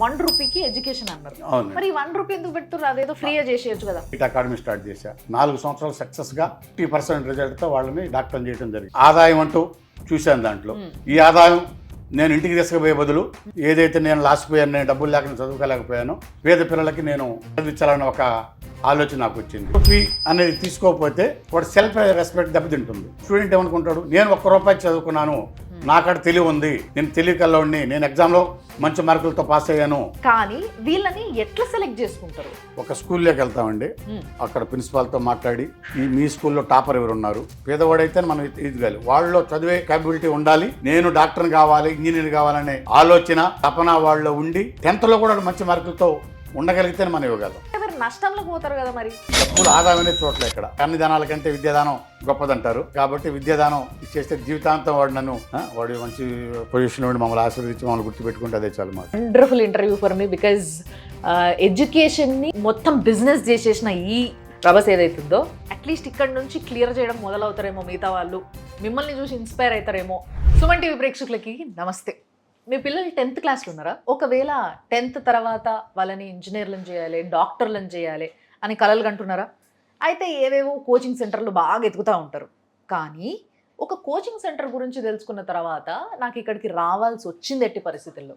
₹1 education అన్నారు. మరి ₹1 ఎందుకు పెడుతున్నారు? అదేదో ఫ్రీగా చేసేయచ్చు కదా. నీట్ అకాడమీ స్టార్ట్ చేశా. 4 సంవత్సరాలు సక్సెస్గా 50% రిజల్ట్తో వాళ్ళని డాక్టర్ చేయడం జరిగింది. ఆదాయం అంటూ చూశాను దాంట్లో. ఈ ఆదాయం నేను ఇంటికి తీసుకుపోయే బదులు ఏదైతే నేను లాసిపోయాను, నేను డబ్బులు లేక చదువుకోలేకపోయాను, పేద పిల్లలకి నేను చదివించాలని ఒక ఆలోచన నాకు వచ్చింది. ఫీ అనేది తీసుకోకపోతే వాడు సెల్ఫ్ రెస్పెక్ట్ దెబ్బతింటుంది. స్టూడెంట్ ఏమనుకుంటాడు, నేను ₹1 చదువుకున్నాను, నాకాడ తెలివి ఉంది, నేను తెలివి కల్లోడిని, నేను ఎగ్జామ్లో మంచి మార్కులతో పాస్ అయ్యాను. కానీ వీళ్ళని ఎట్లా సెలెక్ట్ చేసుకుంటారు? ఒక స్కూల్లోకి వెళ్తామండి, అక్కడ ప్రిన్సిపాల్తో మాట్లాడి మీ స్కూల్లో టాపర్ ఎవరు ఉన్నారు, పేదవాడైతే మనం ఎదగాలి, వాళ్ళలో చదివే క్యాపబిలిటీ ఉండాలి, నేను డాక్టర్ కావాలి, ఇంజనీర్ కావాలనే ఆలోచన తపన వాళ్ళలో ఉండి 10th లో కూడా మంచి మార్కులతో ఉండగలిగితే మనం ఇవ్వగలం. నష్టంలో పోతారు కదా. మరి డబ్బులు ఆదాయం అనేది చోట్ల ఇక్కడ అన్ని దానాల కంటే విద్యాదానం గొప్పదంటారు. కాబట్టి విద్యాదానం ఇచ్చేస్తే జీవితాంతం వాడు మంచి పొజిషన్ ఉండి మమ్మల్ని ఆశీర్వదించి మమ్మల్ని గుర్తుపెట్టుకుంటే అదే చాలు మాకు. Wonderful interview for me. Because education ని మొత్తం బిజినెస్ చేసేసిన ఈ ప్రభాస్ ఏదైతుందో అట్లీస్ట్ ఇక్కడ నుంచి క్లియర్ చేయడం మొదలవుతారేమో మిగతా వాళ్ళు, మిమ్మల్ని చూసి ఇన్స్పైర్ అవుతారేమో. సుమన్ టీవీ ప్రేక్షకులకి నమస్తే. మీ పిల్లలు 10th క్లాస్లో ఉన్నారా? ఒకవేళ 10th తర్వాత వాళ్ళని ఇంజనీర్లను చేయాలి, డాక్టర్లను చేయాలి అని కలలు కంటున్నారా? అయితే ఏవేవో కోచింగ్ సెంటర్లు బాగా ఎతుకుతూ ఉంటారు. కానీ ఒక కోచింగ్ సెంటర్ గురించి తెలుసుకున్న తర్వాత నాకు ఇక్కడికి రావాల్సి వచ్చింది ఎట్టి పరిస్థితుల్లో.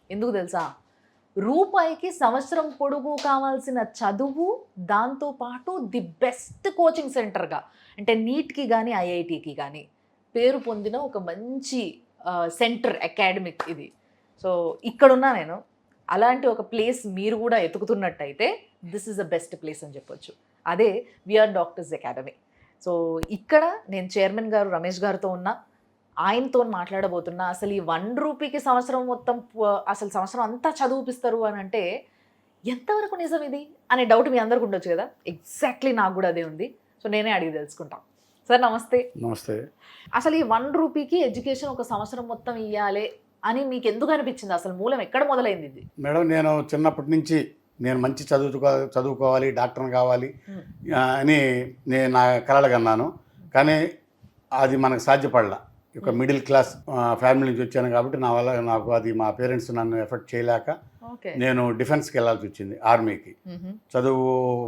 ఎందుకు తెలుసా? రూపాయికి సంవత్సరం పొడుగు కావాల్సిన చదువు, దాంతోపాటు ది బెస్ట్ కోచింగ్ సెంటర్గా, అంటే నీట్కి కానీ ఐఐటికి కానీ పేరు పొందిన ఒక మంచి సెంటర్ అకాడమిక్ ఇది. సో ఇక్కడున్నా నేను. అలాంటి ఒక ప్లేస్ మీరు కూడా ఎతుకుతున్నట్టయితే this is the best place అని చెప్పొచ్చు. అదే విఆర్ డాక్టర్స్ అకాడమీ. సో ఇక్కడ నేను చైర్మన్ గారు రమేష్ గారితో ఉన్నా, ఆయనతో మాట్లాడబోతున్నా. అసలు ఈ ₹1 సంవత్సరం మొత్తం, అసలు సంవత్సరం అంతా చదివిపిస్తారు అని అంటే ఎంతవరకు నిజం ఇది అనే డౌట్ మీ అందరికి ఉండొచ్చు కదా. ఎగ్జాక్ట్లీ నాకు కూడా అదే ఉంది. సో నేనే అడిగి తెలుసుకుంటాం. సార్ నమస్తే. నమస్తే. అసలు ఈ ₹1 ఎడ్యుకేషన్ ఒక సంవత్సరం మొత్తం ఇవ్వాలి అని మీకు ఎందుకు అనిపించింది? అసలు మూలం ఎక్కడ మొదలైంది ఇది? మేడం, నేను చిన్నప్పటి నుంచి నేను మంచి చదువుకోవాలి, డాక్టర్ని కావాలి అని నేను నా కలలు కన్నాను. కానీ అది మనకు సాధ్యపడలా. ఒక మిడిల్ క్లాస్ ఫ్యామిలీ నుంచి వచ్చాను కాబట్టి నా వల్ల నాకు అది మా పేరెంట్స్ నన్ను ఎఫర్ట్ చేయలేక నేను డిఫెన్స్కి వెళ్ళాల్సి వచ్చింది, ఆర్మీకి. చదువు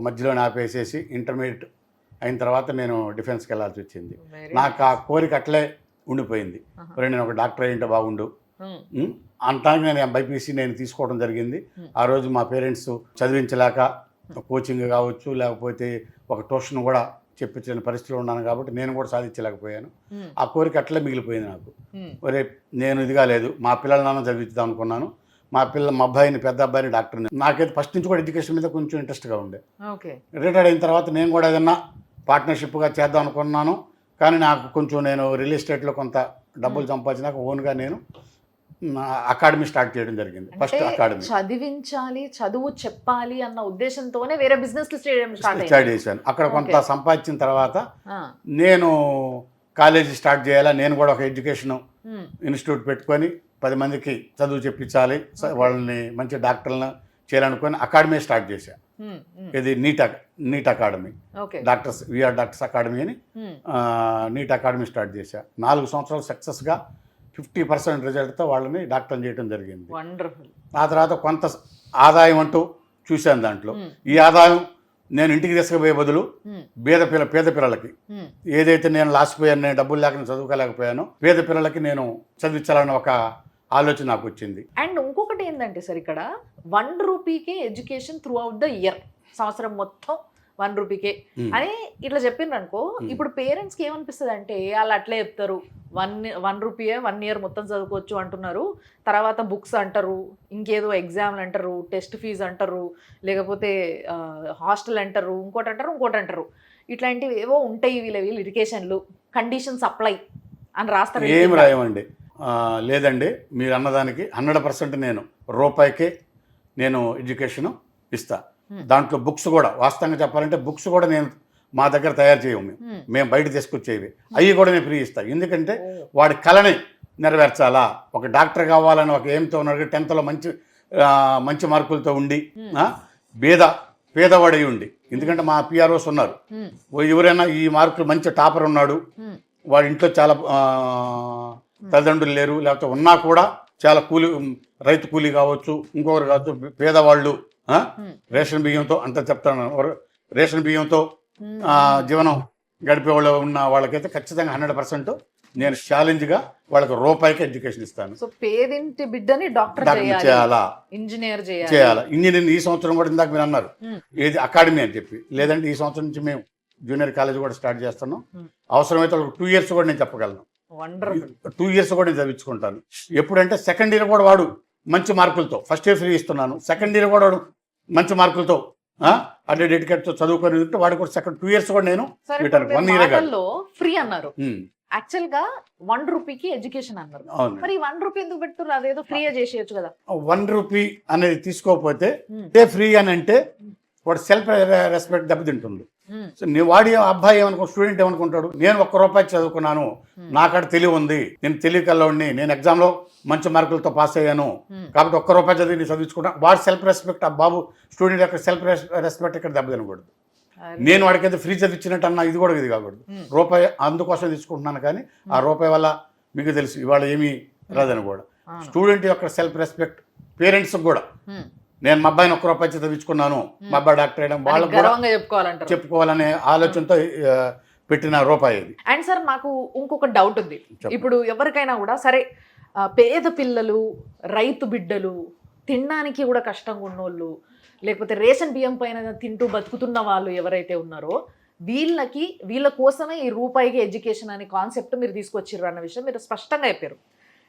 మధ్యలో ఆపేసేసి ఇంటర్మీడియట్ అయిన తర్వాత నేను డిఫెన్స్కి వెళ్ళాల్సి వచ్చింది. నాకు ఆ కోరిక అట్లే ఉండిపోయింది. నేను ఒక డాక్టర్ అయ్యింటే బాగుండు అంటానికి నేను బైపీసీ నేను తీసుకోవడం జరిగింది. ఆ రోజు మా పేరెంట్స్ చదివించలేక కోచింగ్ కావచ్చు, లేకపోతే ఒక ట్యూషన్ కూడా చెప్పించిన పరిస్థితిలో ఉన్నాను కాబట్టి నేను కూడా సాధించలేకపోయాను. ఆ కోరిక అట్లే మిగిలిపోయింది నాకు. ఒరే, నేను ఇది కాలేదు, మా పిల్లలన్నా చదివిద్దాం అనుకున్నాను. మా అబ్బాయిని, పెద్ద అబ్బాయిని డాక్టర్ని. నాకైతే ఫస్ట్ నుంచి కూడా ఎడ్యుకేషన్ మీద కొంచెం ఇంట్రెస్ట్గా ఉండే. రిటైర్డ్ అయిన తర్వాత నేను కూడా ఏదన్నా పార్ట్నర్షిప్గా చేద్దాం అనుకున్నాను. కానీ నాకు కొంచెం నేను రియల్ ఎస్టేట్లో కొంత డబ్బులు సంపాదించినాక ఓన్గా నేను అకాడమీ స్టార్ట్ చేయడం జరిగింది. ఫస్ట్ అకాడమీ చదివించాలి, చదువు చెప్పాలి అన్న ఉద్దేశంతోనే వేరే బిజినెస్ స్టార్ట్ చేశాను. అక్కడ కొంత సంపాదించిన తర్వాత నేను కాలేజీ స్టార్ట్ చేయాలా, నేను కూడా ఒక ఎడ్యుకేషన్ ఇన్స్టిట్యూట్ పెట్టుకొని 10 మందికి చదువు చెప్పించాలి, వాళ్ళని మంచి డాక్టర్లను చేయాలనుకొని అకాడమీ స్టార్ట్ చేశా. ఇది NEET academy, doctors we are doctors academy అని నీట్ అకాడమీ స్టార్ట్ చేశా. 4 సంవత్సరాలు సక్సెస్గా 50% రిజల్ట్తో వాళ్ళని డాక్టర్ చేయడం జరిగింది. ఆ తర్వాత కొంత ఆదాయం అంటూ చూశాను దాంట్లో. ఈ ఆదాయం నేను ఇంటికి తీసుకుపోయే బదులు పేద పిల్లలకి ఏదైతే నేను లాసిపోయాను, నేను డబ్బులు లేక చదువుకోలేకపోయాను, పేద పిల్లలకి నేను చదివించాలని ఒక ఆలోచన నాకు వచ్చింది. అండ్ ఇంకొకటి ఏంటంటే సార్, ఇక్కడ ₹1 education through out the year, సంవత్సరం మొత్తం ₹1 అని ఇట్లా చెప్పిండ్రు అనుకో. ఇప్పుడు పేరెంట్స్కి ఏమనిపిస్తుంది అంటే వాళ్ళు అట్లే చెప్తారు, ₹1 1 ఇయర్ మొత్తం చదువుకోవచ్చు అంటున్నారు, తర్వాత బుక్స్ అంటారు, ఇంకేదో ఎగ్జామ్లు అంటారు, టెస్ట్ ఫీజు అంటారు, లేకపోతే హాస్టల్ అంటారు, ఇంకోటి అంటారు, ఇట్లాంటివి ఏవో ఉంటాయి వీళ్ళు ఎడ్యుకేషన్లు, కండిషన్స్ అప్లై అని రాస్తారు. ఏం రాయమండి? లేదండి, మీరు అన్నదానికి 100% నేను ₹1కే నేను ఎడ్యుకేషన్ ఇస్తా. దాంట్లో బుక్స్ కూడా, వాస్తవంగా చెప్పాలంటే బుక్స్ కూడా నేను మా దగ్గర తయారు చేయము, మేము బయట తీసుకొచ్చేవి, అవి కూడా నేను ఫ్రీ ఇస్తాను. ఎందుకంటే వాడి కళని నెరవేర్చాలా, ఒక డాక్టర్ కావాలని ఒక ఏంతో ఉన్నాడు, 10th లో మంచి మార్కులతో ఉండి పేదవాడై ఉండి. ఎందుకంటే మా పిఆర్ఓస్ ఉన్నారు, ఎవరైనా ఈ మార్కులు మంచి టాపర్ ఉన్నాడు, వాడి ఇంట్లో చాలా తల్లిదండ్రులు లేరు, లేకపోతే ఉన్నా కూడా చాలా రైతు కూలీ కావచ్చు, ఇంకొకరు కావచ్చు, పేదవాళ్ళు రేషన్ బియ్యంతో అంత చెప్తాను, రేషన్ బియ్యంతో జీవనం గడిపే వాళ్ళు ఉన్న వాళ్ళకైతే ఖచ్చితంగా 100% నేను ఛాలెంజ్గా వాళ్ళకి రూపాయికి ఎడ్యుకేషన్ ఇస్తాను. సో పేదింటి బిడ్డని డాక్టర్ చేయాలా, ఇంజనీర్ చేయాలా. ఇంజనీరింగ్ ఈ సంవత్సరం కూడా ఇందాక మీరు అన్నారు ఏది అకాడమీ అని చెప్పి, లేదంటే ఈ సంవత్సరం నుంచి మేము జూనియర్ కాలేజ్ కూడా స్టార్ట్ చేస్తున్నాం. అవసరమైతే వాళ్ళకి 2 years కూడా నేను చెప్పగలను. 2 years కూడా నేను చదివించుకుంటాను. ఎప్పుడంటే సెకండ్ ఇయర్ కూడా వాడు మంచి మార్కులతో, ఫస్ట్ ఇయర్ ఫ్రీ ఇస్తున్నాను, సెకండ్ ఇయర్ కూడా వాడు మంచి మార్కులతో అంటే డెడికేట్తో చదువుకొని ఉంటే వాడికి కూడా 2 years కూడా నేను 1 year ఫ్రీ అన్నారు. యాక్చువల్ గా 1 రూపీకి ఎడ్యుకేషన్ అన్నారు. మరి 1 రూపీ ఎందుకు పెట్టుకున్నారు? అదేదో ఫ్రీ చేయొచ్చు కదా. 1 రూపీ అనేది తీసుకోకపోతే ఫ్రీ అని అంటే వాడు సెల్ఫ్ రెస్పెక్ట్ దెబ్బతింటుంది. సో వాడి అబ్బాయి ఏమనుకో, స్టూడెంట్ ఏమనుకుంటాడు, నేను 1 రూపాయి చదువుకున్నాను, నాకాడ తెలివి ఉంది, నేను తెలివికల్లోని, నేను ఎగ్జామ్లో మంచి మార్కులతో పాస్ అయ్యాను కాబట్టి 1 రూపాయి చదివి నేను చదివించుకుంటాను. వాడి సెల్ఫ్ రెస్పెక్ట్, ఆ బాబు స్టూడెంట్ యొక్క సెల్ఫ్ రెస్పెక్ట్ ఇక్కడ దెబ్బతినకూడదు. నేను వాడికైతే ఫ్రీ చదివించినట్టు అన్నా ఇది కూడా ఇది కాకూడదు. రూపాయి అందుకోసం తీసుకుంటున్నాను, కానీ ఆ రూపాయి వల్ల మీకు తెలుసు ఇవాళ ఏమీ రాదని కూడా. స్టూడెంట్ యొక్క సెల్ఫ్ రెస్పెక్ట్, పేరెంట్స్కి కూడా నేను మా అబ్బాయిని 1 రూపాయి చదివించుకున్నాను, మా అబ్బాయి డాక్టర్ అయ్యడం, వాళ్ళకి కూడా చెప్పుకోవాలనే ఆలోచనతో పెట్టిన రూపాయి ఇది. అండ్ సార్ మాకు ఇంకొక డౌట్ ఉంది. ఇప్పుడు ఎవరికైనా కూడా సరే, పేద పిల్లలు, రైతు బిడ్డలు, తినడానికి కూడా కష్టంగా ఉన్నోళ్ళు, లేకపోతే రేషన్ బియ్యం పైన తింటూ బతుకుతున్న వాళ్ళు ఎవరైతే ఉన్నారో వీళ్ళ కోసమే ఈ రూపాయికి ఎడ్యుకేషన్ అనే కాన్సెప్ట్ మీరు తీసుకొచ్చిర్రు అన్న విషయం మీరు స్పష్టంగా చెప్పారు.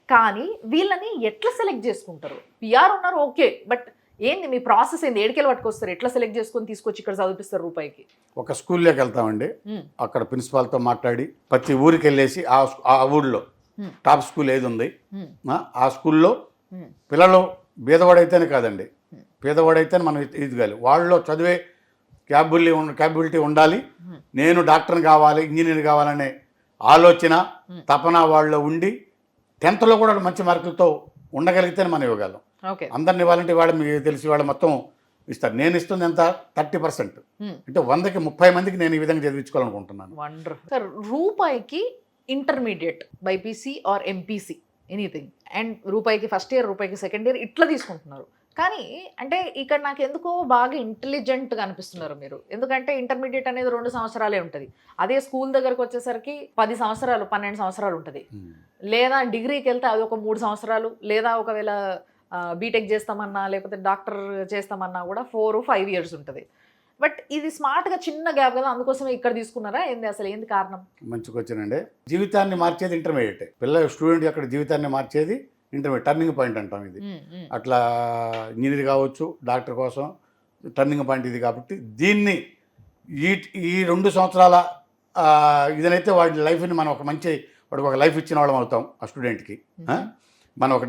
కానీ వీళ్ళని ఎట్లా సెలెక్ట్ చేసుకుంటారు? పిఆర్ ఉన్నారు ఓకే, బట్ ఏంది మీ ప్రాసెస్ ఏంది? ఏడికెళ్ళి పట్టుకొస్తారు, ఎట్లా సెలెక్ట్ చేసుకొని తీసుకొచ్చి ఇక్కడ చదివిస్తారు రూపాయికి? ఒక స్కూల్లోకి వెళ్తామండి, అక్కడ ప్రిన్సిపాల్తో మాట్లాడి ప్రతి ఊరికి వెళ్ళేసి ఆ ఊళ్ళో టాప్ స్కూల్ ఏది ఉంది ఆ స్కూల్లో పిల్లలు పేదవాడైతేనే కాదండి, పేదవాడైతే మనం ఎదగాలి, వాళ్ళలో చదివే క్యాపబిలిటీ ఉండాలి, నేను డాక్టర్ని కావాలి, ఇంజనీర్ కావాలనే ఆలోచన తపన వాళ్ళలో ఉండి 10th కూడా మంచి మార్కులతో ఉండగలిగితేనే మనం ఇవ్వగలం. అందరిని ఇవ్వాలంటే వాళ్ళు మీకు తెలిసి వాళ్ళు మొత్తం ఇస్తారు. నేను ఇస్తుంది ఎంత 30%, అంటే 100కి 30 మందికి నేను ఈ విధంగా చదివించుకోవాలనుకుంటున్నాను. సార్ రూపాయికి intermediate BiPC or MPC anything, and రూపాయికి ఫస్ట్ ఇయర్, రూపాయికి సెకండ్ ఇయర్ ఇట్లా తీసుకుంటున్నారు. కానీ అంటే ఇక్కడ నాకు ఎందుకో బాగా ఇంటెలిజెంట్గా అనిపిస్తున్నారు మీరు. ఎందుకంటే ఇంటర్మీడియట్ అనేది 2 సంవత్సరాలే ఉంటుంది. అదే స్కూల్ దగ్గరకు వచ్చేసరికి 10 సంవత్సరాలు 12 సంవత్సరాలు ఉంటుంది. లేదా డిగ్రీకి వెళ్తే అది ఒక 3 సంవత్సరాలు, లేదా ఒకవేళ బీటెక్ చేస్తామన్నా లేకపోతే డాక్టర్ చేస్తామన్నా కూడా 4-5 years ఉంటుంది. బట్ ఇది స్మార్ట్గా చిన్న గ్యాప్ కదా, అందుకోసమే ఇక్కడ తీసుకున్నారా ఏంది? అసలు ఏంది కారణం? మంచి క్వశ్చన్ అండి. జీవితాన్ని మార్చేది ఇంటర్మీడియట్, స్టూడెంట్ యొక్క జీవితాన్ని మార్చేది ఇంటర్మీడియట్, టర్నింగ్ పాయింట్ అంటాం ఇది. అట్లా ఇంజనీర్ కావచ్చు, డాక్టర్ కోసం టర్నింగ్ పాయింట్ ఇది. కాబట్టి దీన్ని ఈ 2 సంవత్సరాల ఇదనైతే వాడి లైఫ్ని మనం వాడికి ఒక లైఫ్ ఇచ్చిన వాళ్ళం అవుతాం. ఆ స్టూడెంట్కి మనం ఒక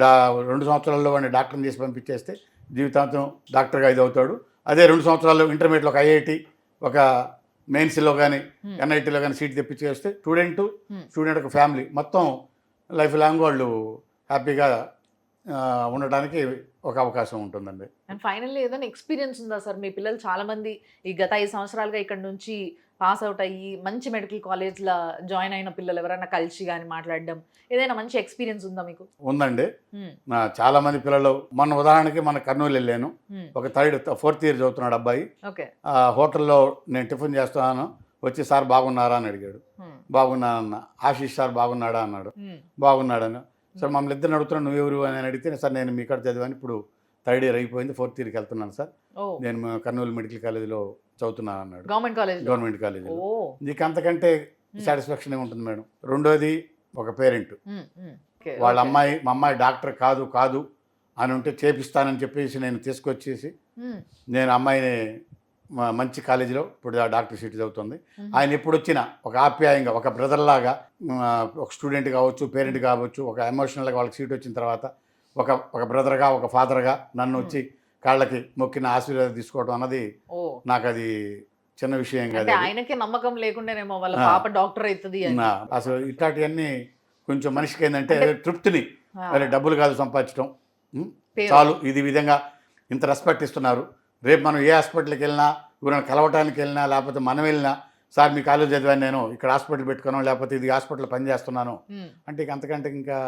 2 సంవత్సరాల్లో వాడిని డాక్టర్ని చేసి పంపించేస్తే జీవితాంతం డాక్టర్గా ఇది అవుతాడు. అదే 2 సంవత్సరాల్లో ఇంటర్మీడియట్లో ఒక ఐఐటి, ఒక మెయిన్స్లో కానీ ఎన్ఐటీలో కానీ సీట్ తెప్పించేస్తే స్టూడెంట్ ఒక ఫ్యామిలీ మొత్తం లైఫ్ లాంగ్ వాళ్ళు హ్యాపీగా ఉండడానికి ఒక అవకాశం ఉంటుందండి. అండ్ ఫైనల్లీ ఏదైనా ఎక్స్పీరియన్స్ ఉందా సార్? మీ పిల్లలు చాలామంది ఈ గత 5 సంవత్సరాలుగా ఇక్కడ నుంచి పాస్ అవుట్ అయ్యి మంచి మెడికల్ కాలేజ్లో జాయిన్ అయిన పిల్లలు ఎవరైనా కలిసి కానీ మాట్లాడడం, ఏదైనా మంచి ఎక్స్పీరియన్స్ ఉందా మీకు? ఉందండి. చాలా మంది పిల్లలు, మన ఉదాహరణకి మన కర్నూలు వెళ్ళాను, ఒక 4th year చదువుతున్నాడు అబ్బాయి. హోటల్లో నేను టిఫిన్ చేస్తున్నాను, వచ్చి సార్ బాగున్నారా అని అడిగాడు. బాగున్నానన్న. ఆశీష్ సార్ బాగున్నాడా అన్నాడు. బాగున్నాడని. సార్ మమ్మల్ని ఇద్దరిని అడుగుతున్నాను, నువ్వెవరు అని అడిగితే, సార్ నేను మీ కాడ చదివాను, ఇప్పుడు 3rd year అయిపోయింది, 4th yearకి వెళ్తున్నాను సార్, నేను కర్నూలు మెడికల్ కాలేజీలో చదువుతున్నాను అన్నాడు. గవర్నమెంట్ కాలేజీలో. నీకు అంతకంటే సాటిస్ఫాక్షన్ ఏముంటుంది మేడం? రెండోది ఒక పేరెంట్, వాళ్ళ మా అమ్మాయి డాక్టర్ కాదు అని ఉంటే చేపిస్తానని చెప్పేసి నేను తీసుకొచ్చేసి నేను అమ్మాయిని మంచి కాలేజీలో ఇప్పుడు డాక్టర్ సీట్ చదువుతుంది. ఆయన ఎప్పుడు వచ్చినా ఒక ఆప్యాయంగా, ఒక బ్రదర్ లాగా, ఒక స్టూడెంట్ కావచ్చు, పేరెంట్ కావచ్చు, ఒక ఎమోషనల్గా వాళ్ళకి సీట్ వచ్చిన తర్వాత ఒక బ్రదర్గా, ఒక ఫాదర్గా నన్ను వచ్చి కాళ్ళకి మొక్కిన ఆశీర్వాదం తీసుకోవడం అన్నది నాకు అది చిన్న విషయం కాదు. ఆయనకి నమ్మకం లేకుండానేమో వాళ్ళ పాప డాక్టర్ అవుతుంది అసలు ఇట్లాంటివన్నీ కొంచెం మనిషికి ఏంటంటే తృప్తిని, మరి డబ్బులు కాదు సంపాదించడం చాలు, ఇది విధంగా ఇంత రెస్పెక్ట్ ఇస్తున్నారు. రేపు మనం ఏ హాస్పిటల్కి వెళ్ళినా, ఎవరైనా కలవటానికి వెళ్ళినా, లేకపోతే మనం వెళ్ళినా, సార్ మీ కాలేజ్ చదివాను, నేను ఇక్కడ హాస్పిటల్ పెట్టుకున్నాను, లేకపోతే ఇది హాస్పిటల్ పనిచేస్తున్నాను అంటే అంతకంటే ఇంకా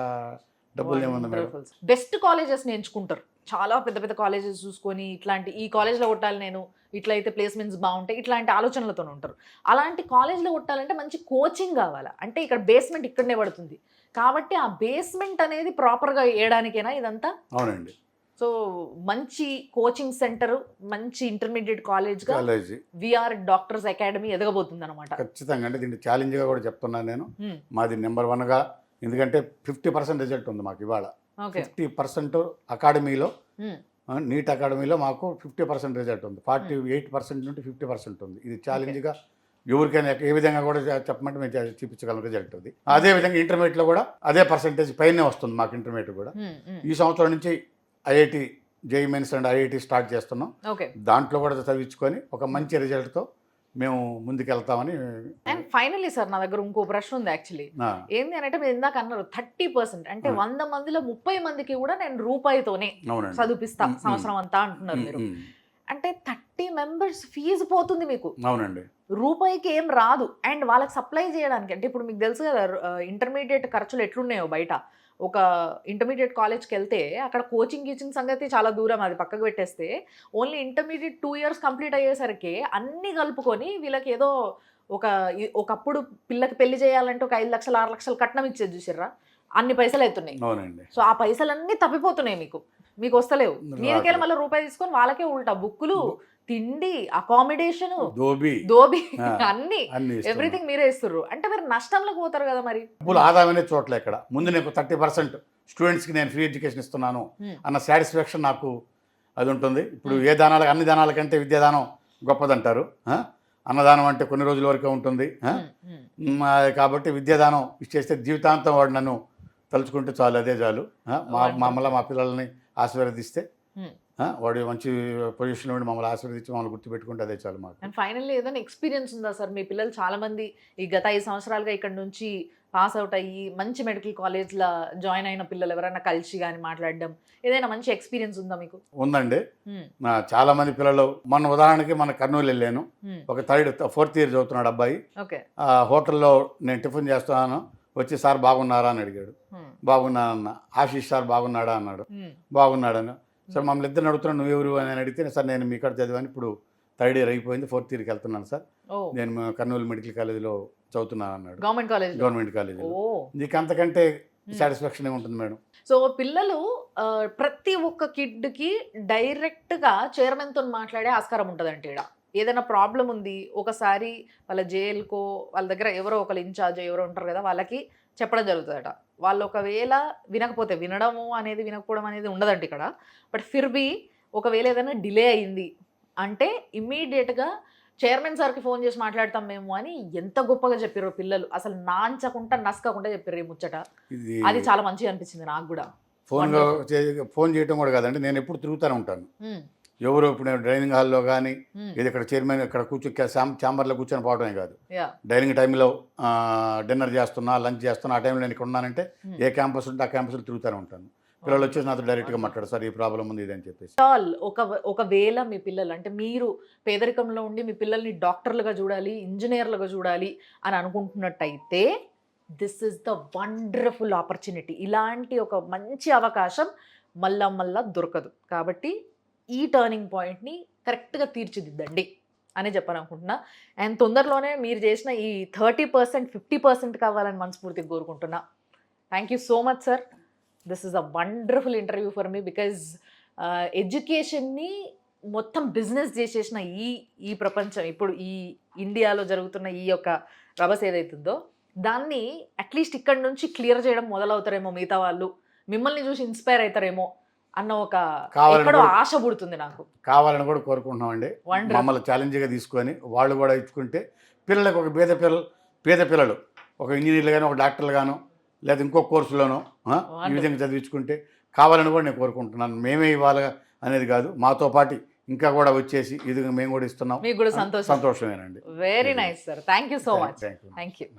డబ్బులు ఏమన్నా మేడం. బెస్ట్ కాలేజెస్ ఎంచుకుంటారు, చాలా పెద్ద పెద్ద కాలేజెస్ చూసుకొని ఇట్లాంటి ఈ కాలేజ్లో కొట్టాలి నేను, ఇట్లా అయితే ప్లేస్మెంట్స్ బాగుంటాయి, ఇట్లాంటి ఆలోచనలతో ఉంటారు. అలాంటి కాలేజ్లో కొట్టాలంటే మంచి కోచింగ్ కావాలా, అంటే ఇక్కడ బేస్మెంట్ ఇక్కడనే పడుతుంది కాబట్టి ఆ బేస్మెంట్ అనేది ప్రాపర్గా వేయడానికేనా ఇదంతా? అవునండి. సో మంచి కోచింగ్ సెంటర్, మంచి ఇంటర్మీడియట్ కాలేజ్గా కాలేజీ విఆర్ డాక్టర్స్ అకాడమీ ఎదగబోతుంది అనమాట. ఖచ్చితంగా. అంటే దీన్ని ఛాలెంజ్గా కూడా చెప్తున్నాను నేను. మాది నెంబర్ 1గా, ఎందుకంటే 50% రిజల్ట్ ఉంది మాకు ఇవాళ. 50% అకాడమీలో, నీట్ అకాడమీలో మాకు 50% రిజల్ట్ ఉంది. 48% నుండి 50% ఉంది. ఇది ఛాలెంజ్గా ఎవరికైనా ఏ విధంగా కూడా చెప్పమంటే మేము చూపించగలం రిజల్ట్. అది అదేవిధంగా ఇంటర్మీడియట్లో కూడా అదే పర్సంటేజ్ పైనే వస్తుంది మాకు. ఇంటర్మీడియట్ కూడా ఈ సంవత్సరం నుంచి IIT, JEE mains and IIT start చేస్తున్నాం. దాంట్లో కూడా చదివించుకొని ఒక మంచి రిజల్ట్తో మేము ముందుకెళ్తామని. అండ్ ఫైనల్లీ సార్, నా దగ్గర ఇంకో ప్రశ్న ఉంది యాక్చువల్లీ. ఏంది అంటే మీరు ఇందాక అన్నారు 30%, అంటే 100 మందిలో 30 మందికి కూడా నేను రూపాయితోనే చదివిపిస్తా సంవత్సరం అంతా అంటున్నారు మీరు. అంటే 30 మెంబర్స్ ఫీజు పోతుంది మీకు. అవునండి. రూపాయికి ఏం రాదు. అండ్ వాళ్ళకి సప్లై చేయడానికి, అంటే ఇప్పుడు మీకు తెలుసు కదా ఇంటర్మీడియట్ ఖర్చులు ఎట్లున్నాయో బయట. ఒక ఇంటర్మీడియట్ కాలేజ్కి వెళ్తే అక్కడ కోచింగ్ గీచింగ్ సంగతి చాలా దూరం, అది పక్కకు పెట్టేస్తే ఓన్లీ ఇంటర్మీడియట్ 2 years కంప్లీట్ అయ్యేసరికి అన్నీ కలుపుకొని వీళ్ళకి ఏదో ఒకప్పుడు పిల్లకి పెళ్లి చేయాలంటే ఒక 5 లక్షలు 6 లక్షలు కట్నం ఇచ్చేది చూసిర్రా, అన్ని పైసలు అవుతున్నాయి. అవునండి. సో ఆ పైసలన్నీ తప్పిపోతున్నాయి, మీకు వస్తలేవు. మీదకెళ్ళి మళ్ళీ రూపాయి తీసుకొని వాళ్ళకే ఉల్టా బుక్కులు, తిండి, అకామిడేషన్, దోబి అన్ని ఎవ్రీథింగ్ మీరే ఇస్తుర్రు. అంటే మీరు నష్టంలోకి పోతారు కదా మరి. ఆదాయమే చోట్ల ఇక్కడ ముందు నేను 30% స్టూడెంట్స్కి నేను ఫ్రీ ఎడ్యుకేషన్ ఇస్తున్నాను అన్న సాటిస్ఫాక్షన్ నాకు అది ఉంటుంది. ఇప్పుడు ఏ దానాలు, అన్ని దానాల కంటే విద్యాదానం గొప్పదంటారు. అన్నదానం అంటే కొన్ని రోజుల వరకే ఉంటుంది కాబట్టి విద్యాదానం ఇచ్చేస్తే జీవితాంతం వాడు నన్ను తలుచుకుంటే చాలు, అదే చాలు. మా పిల్లల్ని ఆశీర్వదిస్తే వాడు మంచి పొజిషన్లో ఉండి మమ్మల్ని ఆశీర్వదించి మమ్మల్ని గుర్తుపెట్టుకుంటే అదే చాలు మాకు. అండ్ ఫైనల్లీ ఏదైనా ఎక్స్పీరియన్స్ ఉందా సార్? మీ పిల్లలు చాలా మంది ఈ గత 5 సంవత్సరాలుగా ఇక్కడ నుంచి పాస్ అవుట్ అయ్యి మంచి మెడికల్ కాలేజ్లో జాయిన్ అయిన పిల్లలు ఎవరైనా కలిసి కానీ మాట్లాడడం, ఏదైనా మంచి ఎక్స్పీరియన్స్ ఉందా మీకు? ఉందండి. చాలా మంది పిల్లలు, మన ఉదాహరణకి మన కర్నూలు వెళ్ళాను, ఒక 4th year చదువుతున్నాడు అబ్బాయి. హోటల్లో నేను టిఫిన్ చేస్తున్నాను, వచ్చి సార్ బాగున్నారా అని అడిగాడు. బాగున్నానన్న. ఆశీష్ సార్ బాగున్నాడా అన్నాడు. బాగున్నాడని. సార్ మమ్మల్ని ఇద్దరు అడుగుతున్నాను, నువ్వెవరు అని అడిగితే, సార్ నేను మీ ఇక్కడ చదివాను, ఇప్పుడు 3rd year అయిపోయింది, 4th yearకి వెళ్తున్నాను సార్, నేను కర్నూలు మెడికల్ కాలేజీలో చదువుతున్నాను అన్నాడు. Government college. నీకు అంతకంటే సాటిస్ఫాక్షన్ ఏముంటుంది మేడం? సో పిల్లలు ప్రతి ఒక్క కిడ్కి డైరెక్ట్గా చైర్మన్తో మాట్లాడే ఆస్కారం ఉంటుందంటే, ఇక్కడ ఏదైనా ప్రాబ్లం ఉంది ఒకసారి వాళ్ళ జైలుకో వాళ్ళ దగ్గర ఎవరో ఒకరు ఇన్ఛార్జ్ ఎవరో ఉంటారు కదా, వాళ్ళకి చెప్పడం జరుగుతుందట. వాళ్ళు ఒకవేళ వినకపోతే, వినకపోవడం అనేది ఉండదంట ఇక్కడ. బట్ ఫిర్బీ ఒకవేళ ఏదైనా డిలే అయింది అంటే ఇమ్మీడియట్గా చైర్మన్ సార్కి ఫోన్ చేసి మాట్లాడతాం మేము అని ఎంత గొప్పగా చెప్పారు పిల్లలు. అసలు నాంచకుండా నస్కకుండా చెప్పారు ఈ ముచ్చట. అది చాలా మంచిగా అనిపించింది నాకు కూడా. ఫోన్ చేయడం కూడా కాదండి, నేను ఎప్పుడు తిరుగుతూనే ఉంటాను. ఎవరు ఇప్పుడు నేను డైనింగ్ హాల్లో కానీ ఇది ఇక్కడ చైర్మన్ ఇక్కడ ఛాంబర్లో కూర్చొని పోవడమే కాదు, డైనింగ్ టైంలో డిన్నర్ చేస్తున్నా, లంచ్ చేస్తున్నా, ఆ టైంలో నేను ఇక్కడ ఉన్నానంటే ఏ క్యాంపస్ ఉంటే ఆ క్యాంపస్లో తిరుగుతూనే ఉంటాను. పిల్లలు వచ్చేసి నాతో డైరెక్ట్గా మాట్లాడు, సార్ ఈ ప్రాబ్లం ఉంది ఇది అని చెప్పేసి. ఒకవేళ మీ పిల్లలు, అంటే మీరు పేదరికంలో ఉండి మీ పిల్లల్ని డాక్టర్లుగా చూడాలి, ఇంజనీర్లుగా చూడాలి అని అనుకుంటున్నట్టయితే this is the wonderful opportunity. ఇలాంటి ఒక మంచి అవకాశం మళ్ళా దొరకదు. కాబట్టి ఈ టర్నింగ్ పాయింట్ని కరెక్ట్గా తీర్చిదిద్దండి అని చెప్పాలనుకుంటున్నా. అండ్ తొందరలోనే మీరు చేసిన ఈ 30% 50% కావాలని మనస్ఫూర్తిగా కోరుకుంటున్నా. Thank you so much sir. This is a wonderful interview for me. Because ఎడ్యుకేషన్ని మొత్తం బిజినెస్ చేసేసిన ఈ ప్రపంచం, ఇప్పుడు ఈ ఇండియాలో జరుగుతున్న ఈ యొక్క రభస ఏదైతుందో దాన్ని అట్లీస్ట్ ఇక్కడ నుంచి క్లియర్ చేయడం మొదలవుతారేమో మిగతా వాళ్ళు, మిమ్మల్ని చూసి ఇన్స్పైర్ అవుతారేమో అన్న ఒక ఆశ పుడుతుంది నాకు. కావాలని కూడా కోరుకుంటున్నామండి. మమ్మల్ని ఛాలెంజ్గా తీసుకొని వాళ్ళు కూడా ఇచ్చుకుంటే పిల్లలకు ఒక పేద పిల్లలు ఒక ఇంజనీర్లు కానీ ఒక డాక్టర్లు గాను లేదా ఇంకో కోర్సులోనో ఈ విధంగా చదివించుకుంటే కావాలని కూడా నేను కోరుకుంటున్నాను. మేమే ఇవ్వాలి అనేది కాదు, మాతో పాటు ఇంకా కూడా వచ్చేసి ఇది మేము కూడా ఇస్తున్నాం. మీకు కూడా సంతోషమేనండి. Very nice sir. Thank you so much. Thank you.